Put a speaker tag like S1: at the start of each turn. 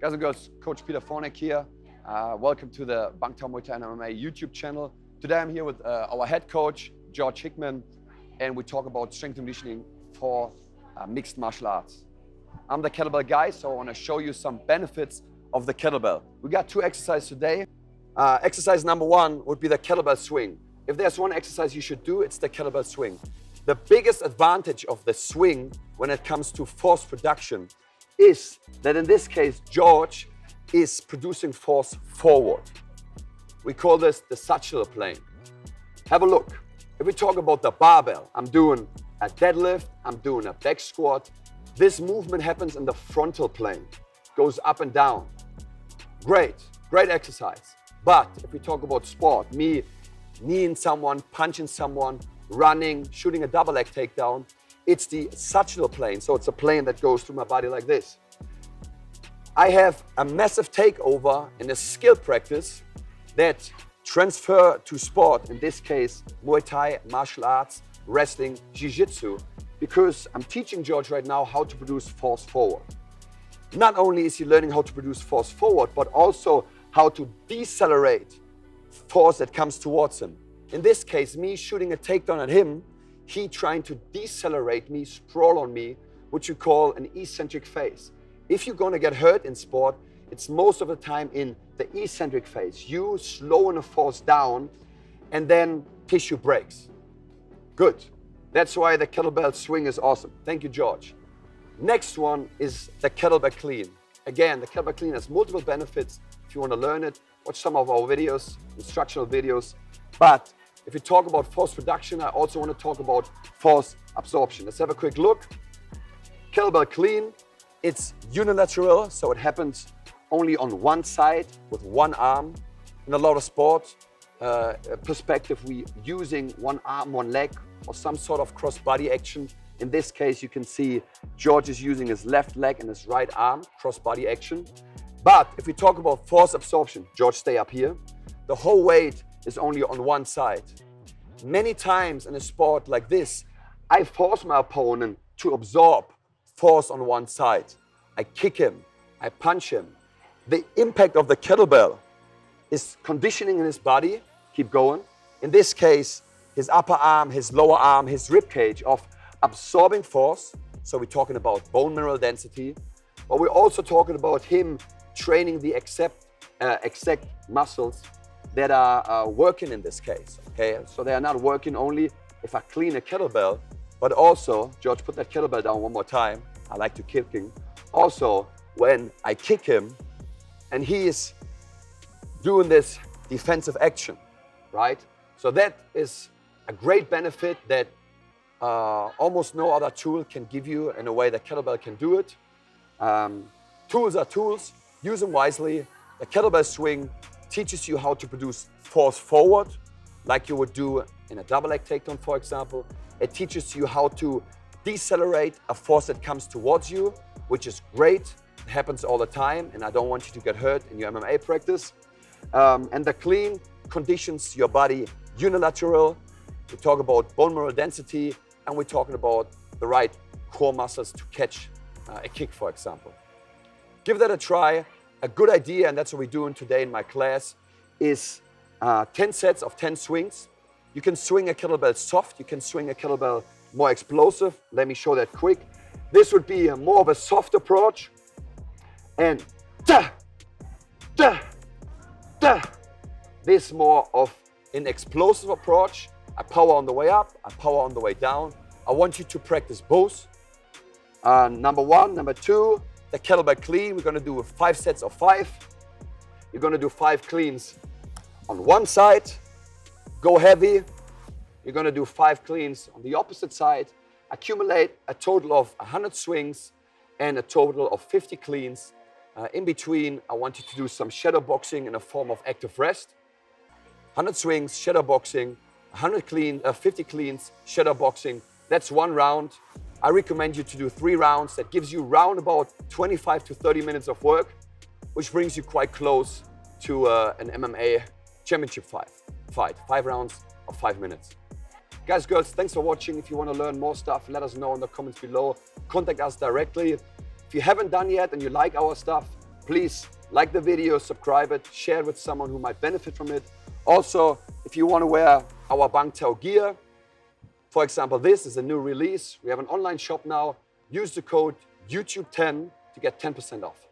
S1: Guys and girls, Coach Peter Forneck here. Welcome to the Bangtao Muay Thai MMA YouTube channel. Today I'm here with our head coach, George Hickman, and we talk about strength and conditioning for mixed martial arts. I'm the kettlebell guy, so I want to show you some benefits of the kettlebell. We got two exercises today. Exercise number one would be the kettlebell swing. If there's one exercise you should do, it's the kettlebell swing. The biggest advantage of the swing when it comes to force production is that in this case, George is producing force forward. We call this the sagittal plane. Have a look. If we talk about the barbell, I'm doing a deadlift, I'm doing a back squat. This movement happens in the frontal plane, goes up and down. Great exercise. But if we talk about sport, me kneeing someone, punching someone, running, shooting a double leg takedown, it's the sagittal plane. So it's a plane that goes through my body like this. I have a massive takeover in a skill practice that transfer to sport, in this case, Muay Thai, martial arts, wrestling, jiu-jitsu, because I'm teaching George right now how to produce force forward. Not only is he learning how to produce force forward, but also how to decelerate force that comes towards him. In this case, me shooting a takedown at him, he trying to decelerate me, sprawl on me, which you call an eccentric phase. If you're gonna get hurt in sport, it's most of the time in the eccentric phase. You slowing the force down and then tissue breaks. Good. That's why the kettlebell swing is awesome. Thank you, George. Next one is the kettlebell clean. Again, the kettlebell clean has multiple benefits. If you wanna learn it, watch some of our videos, instructional videos. But if you talk about force production, I also want to talk about force absorption. Let's have a quick look. Kettlebell clean, it's unilateral, so it happens only on one side with one arm. In a lot of sport perspective, we using one arm, one leg, or some sort of cross-body action. In this case, you can see George is using his left leg and his right arm, cross-body action. But if we talk about force absorption, George, stay up here. The whole weight is only on one side. Many times in a sport like this, I force my opponent to absorb force on one side. I kick him, I punch him. The impact of the kettlebell is conditioning in his body, keep going. In this case, his upper arm, his lower arm, his rib cage of absorbing force. So we're talking about bone mineral density, but we're also talking about him training the exact muscles that are working in this case, okay? So they are not working only if I clean a kettlebell, but also, George, put that kettlebell down one more time. I like to kick him. Also, when I kick him and he is doing this defensive action, right? So that is a great benefit that almost no other tool can give you in a way that kettlebell can do it. Tools are tools, use them wisely. The kettlebell swing teaches you how to produce force forward, like you would do in a double leg takedown, for example. It teaches you how to decelerate a force that comes towards you, which is great. It happens all the time, and I don't want you to get hurt in your MMA practice. And the clean conditions your body unilateral. We talk about bone mineral density, and we're talking about the right core muscles to catch a kick, for example. Give that a try. A good idea, and that's what we're doing today in my class, is 10 sets of 10 swings. You can swing a kettlebell soft, you can swing a kettlebell more explosive. Let me show that quick. This would be more of a soft approach. And da, da, da. This more of an explosive approach. I power on the way up, I power on the way down. I want you to practice both. Number one, number two, the kettlebell clean, we're gonna do 5 sets of 5. You're gonna do 5 cleans on one side, go heavy. You're gonna do 5 cleans on the opposite side, accumulate a total of 100 swings and a total of 50 cleans. In between, I want you to do some shadow boxing in a form of active rest. 100 swings, shadow boxing, 50 cleans, shadow boxing. That's one round. I recommend you to do 3 rounds. That gives you round about 25 to 30 minutes of work, which brings you quite close to an MMA championship fight. 5 rounds of 5 minutes. Guys, girls, thanks for watching. If you want to learn more stuff, let us know in the comments below. Contact us directly. If you haven't done yet and you like our stuff, Please like the video, subscribe it, share it with someone who might benefit from it. Also, if you want to wear our Bangtao gear, for example, this is a new release. We have an online shop now. Use the code YouTube10 to get 10% off.